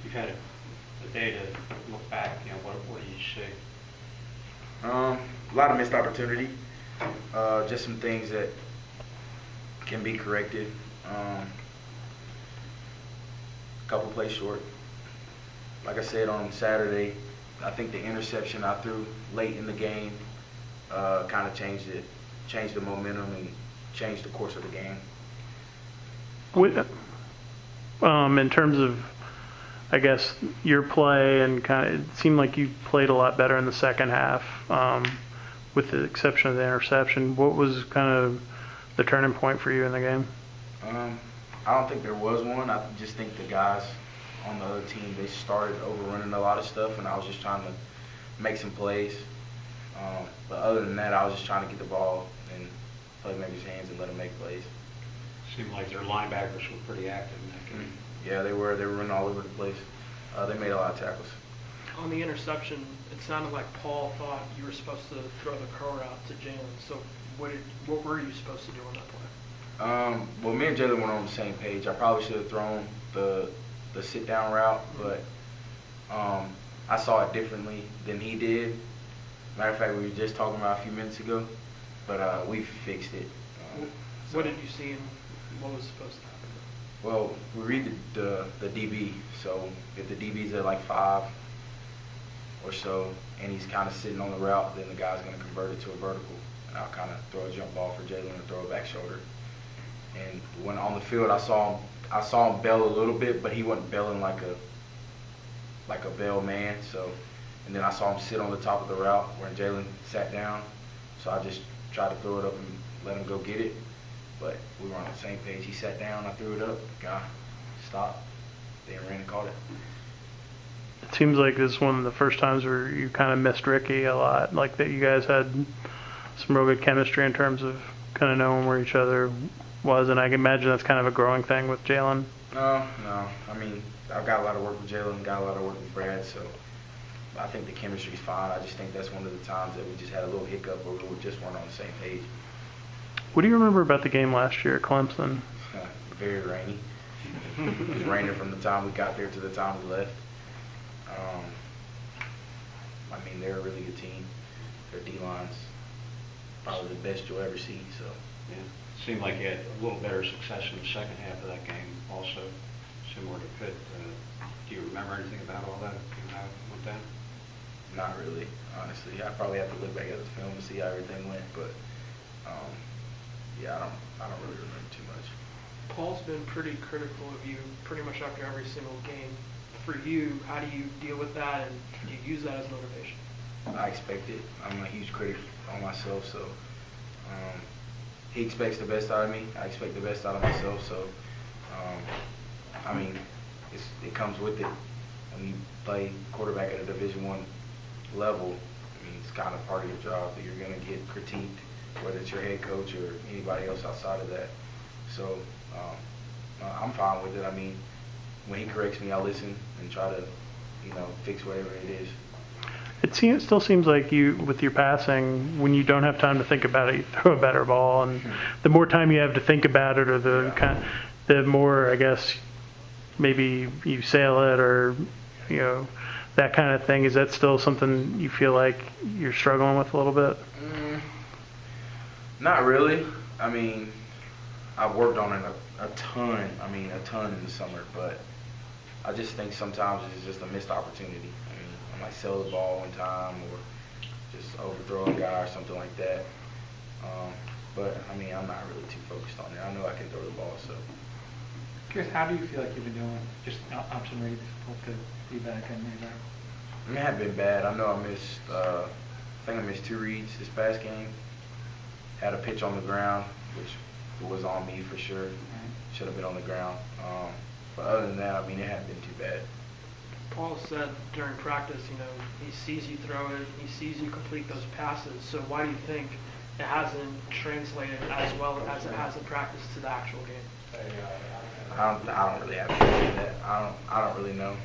you've had a day to look back, what do you see? A lot of missed opportunity. Just some things that can be corrected. A couple plays short. Like I said on Saturday, I think the interception I threw late in the game kind of changed the momentum and changed the course of the game. In terms of, I guess, your play, and kind of, it seemed like you played a lot better in the second half, with the exception of the interception. What was kind of the turning point for you in the game? I don't think there was one. I just think the guys on the other team, they started overrunning a lot of stuff, and I was just trying to make some plays. But other than that, I was just trying to get the ball in playmakers' hands and let them make plays. Seemed like their linebackers were pretty active in that game. Yeah, they were. They were running all over the place. They made a lot of tackles. On the interception, it sounded like Paul thought you were supposed to throw the curl route to Jalen. So what were you supposed to do on that play? Well, me and Jalen weren't on the same page. I probably should have thrown the sit-down route, but I saw it differently than he did. Matter of fact, we were just talking about a few minutes ago, but we fixed it. What did you see and what was supposed to happen? Well, we read the DB, so if the DB's at like 5 or so, and he's kind of sitting on the route, then the guy's going to convert it to a vertical, and I'll kind of throw a jump ball for Jalen and throw a back shoulder. And when on the field, I saw him bail a little bit, but he wasn't bailing like a bail man. So, and then I saw him sit on the top of the route where Jalen sat down. So I just tried to throw it up and let him go get it. But we were on the same page. He sat down, I threw it up, the guy stopped, then ran and caught it. It seems like this is one of the first times where you kind of missed Ricky a lot, like that you guys had some real good chemistry in terms of kind of knowing where each other was, and I can imagine that's kind of a growing thing with Jalen. No. I mean, I've got a lot of work with Jalen, got a lot of work with Brad, so I think the chemistry's fine. I just think that's one of the times that we just had a little hiccup where we just weren't on the same page. What do you remember about the game last year at Clemson? Very rainy. It was raining from the time we got there to the time we left. I mean, they're a really good team. Their D-line's probably the best you'll ever see. So, yeah. Seemed like you had a little better success in the second half of that game also, similar to Pitt. Do you remember anything about all that, how it went down? Not really, honestly. I probably have to look back at the film to see how everything went, but yeah, I don't really remember too much. Paul's been pretty critical of you pretty much after every single game. For you, how do you deal with that, and do you use that as motivation? I expect it. I'm a huge critic on myself, so he expects the best out of me. I expect the best out of myself, so I mean, it comes with it. When you play quarterback at a Division I level, I mean, it's kind of part of your job that you're going to get critiqued, whether it's your head coach or anybody else outside of that. So I'm fine with it. I mean, when he corrects me, I listen and try to, fix whatever it is. It still seems like you, with your passing, when you don't have time to think about it, you throw a better ball, and the more time you have to think about it, or the more, I guess, maybe you sail it, or that kind of thing. Is that still something you feel like you're struggling with a little bit? Not really. I mean, I've worked on it a ton. I mean, a ton in the summer, but I just think sometimes it's just a missed opportunity. I mean, I might sell the ball one time or just overthrow a guy or something like that. But I mean, I'm not really too focused on it. I know I can throw the ball, so. Curious, how do you feel like you've been doing? Just option reads, what could be back and maybe back? I mean, it hasn't been bad. I know I missed, I think I missed 2 reads this past game. Had a pitch on the ground, which was on me for sure. Should have been on the ground. But other than that, I mean, it hasn't been too bad. Paul said during practice, he sees you throw it, he sees you complete those passes. So why do you think it hasn't translated as well as it has in practice to the actual game? I don't really have to say that. I don't really know.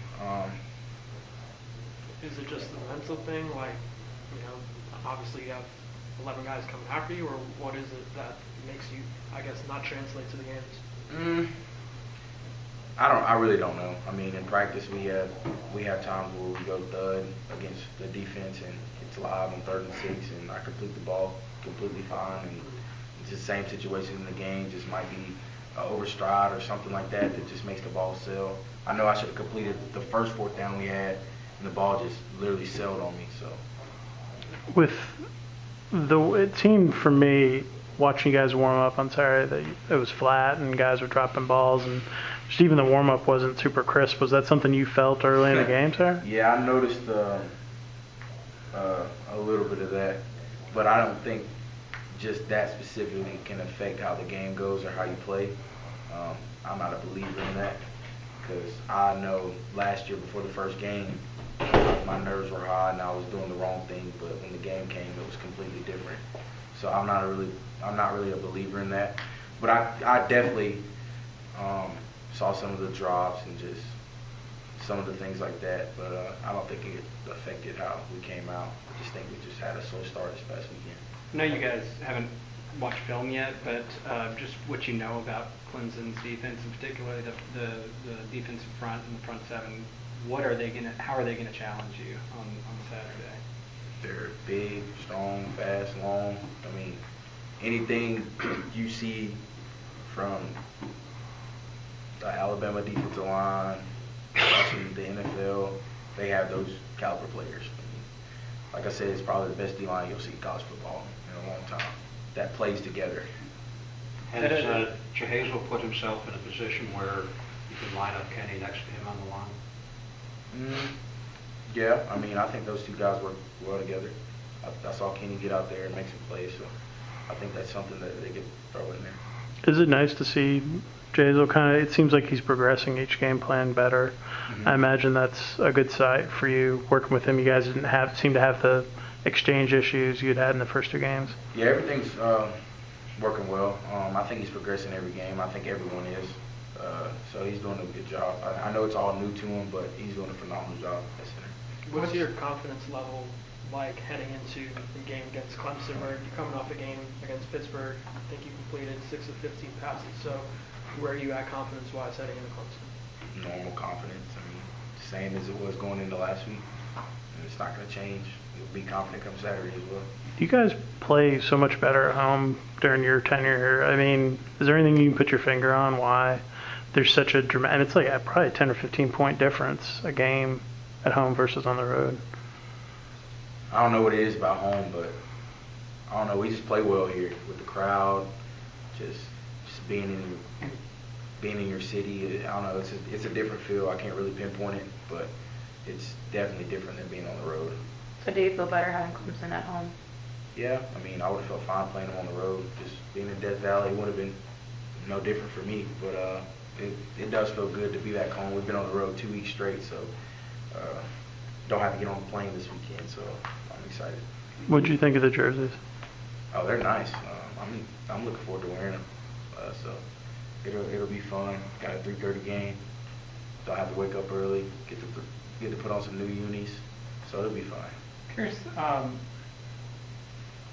Is it just the mental thing? Like, obviously you have 11 guys coming after you, or what is it that makes you, I guess, not translate to the games? I really don't know. I mean, in practice we have times where we go thud against the defense and it's live on 3rd and 6, and I complete the ball completely fine. And it's the same situation in the game, just might be an overstride or something like that that just makes the ball sail. I know I should have completed the first 4th down we had, and the ball just literally sailed on me. So it seemed for me watching you guys warm up on Saturday that it was flat and guys were dropping balls, and just even the warm up wasn't super crisp. Was that something you felt early in the game, sir? Yeah, I noticed a little bit of that, but I don't think just that specifically can affect how the game goes or how you play. I'm not a believer in that, because I know last year before the first game, my nerves were high and I was doing the wrong thing, but when the game came, it was completely different. So I'm not really a believer in that. But I definitely saw some of the drops and just some of the things like that, but I don't think it affected how we came out. I just think we just had a slow start this past weekend. I know you guys haven't watched film yet, but just what you know about Clemson's defense, and particularly the defensive front and the front seven. How are they gonna challenge you on Saturday? They're big, strong, fast, long. I mean, anything you see from the Alabama defensive line, watching the NFL, they have those caliber players. Like I said, it's probably the best D-line you'll see in college football in a long time that plays together. Has Jahazel put himself in a position where you can line up Kenny next to him on the line? Yeah, I mean, I think those two guys work well together. I saw Kenny get out there and make some plays, so I think that's something that they could throw in there. Is it nice to see Jahazel kind of, it seems like he's progressing each game plan better. Mm-hmm. I imagine that's a good sight for you working with him. You guys didn't seem to have the exchange issues you'd had in the first 2 games. Yeah, everything's working well. I think he's progressing every game. I think everyone is. So he's doing a good job. I know it's all new to him, but he's doing a phenomenal job at center. What's your confidence level like heading into the game against Clemson, where you're coming off a game against Pittsburgh? I think you completed 6 of 15 passes. So where are you at confidence-wise heading into Clemson? Normal confidence. I mean, same as it was going into last week. And it's not going to change. You'll be confident come Saturday as well. You guys play so much better at home during your tenure here. I mean, is there anything you can put your finger on why there's such a dramatic, and it's like probably a 10 or 15 point difference a game at home versus on the road? I don't know what it is about home, but I don't know. We just play well here with the crowd, just being in your city. I don't know. It's a different feel. I can't really pinpoint it, but it's definitely different than being on the road. So do you feel better having Clemson at home? Yeah, I mean, I would have felt fine playing them on the road. Just being in Death Valley would have been no different for me, but it does feel good to be back home. We've been on the road 2 weeks straight, so don't have to get on the plane this weekend, so I'm excited. What'd you think of the jerseys? Oh, they're nice. I'm looking forward to wearing them. So it'll be fun. Got a 3:30 game. Don't have to wake up early. Get to put on some new unis. So it'll be fun. Curious,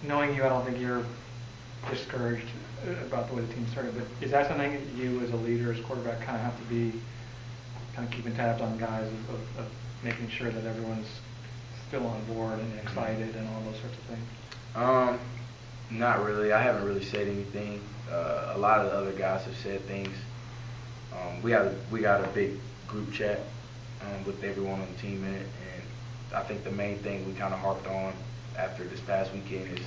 knowing you, I don't think you're discouraged about the way the team started, but is that something that you as a leader, as quarterback, kind of have to be kind of keeping tabs on guys of making sure that everyone's still on board and excited and all those sorts of things? Not really. I haven't really said anything. A lot of the other guys have said things. We got a big group chat with everyone on the team in it, and I think the main thing we kind of harped on after this past weekend is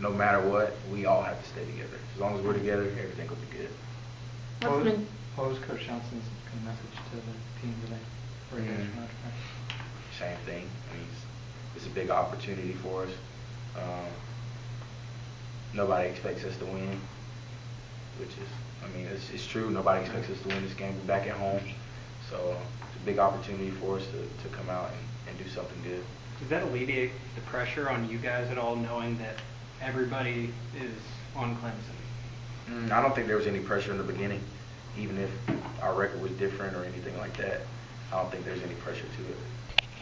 no matter what, we all have to stay together. As long as we're together, everything will be good. What was Coach Johnson's kind of message to the team today? For you guys from after practice? Same thing. I mean, it's a big opportunity for us. Nobody expects us to win, which is, I mean, it's true. Nobody expects us to win this game. We're back at home, so it's a big opportunity for us to come out and do something good. Does that alleviate the pressure on you guys at all, knowing that everybody is on Clemson? I don't think there was any pressure in the beginning, even if our record was different or anything like that. I don't think there's any pressure to it.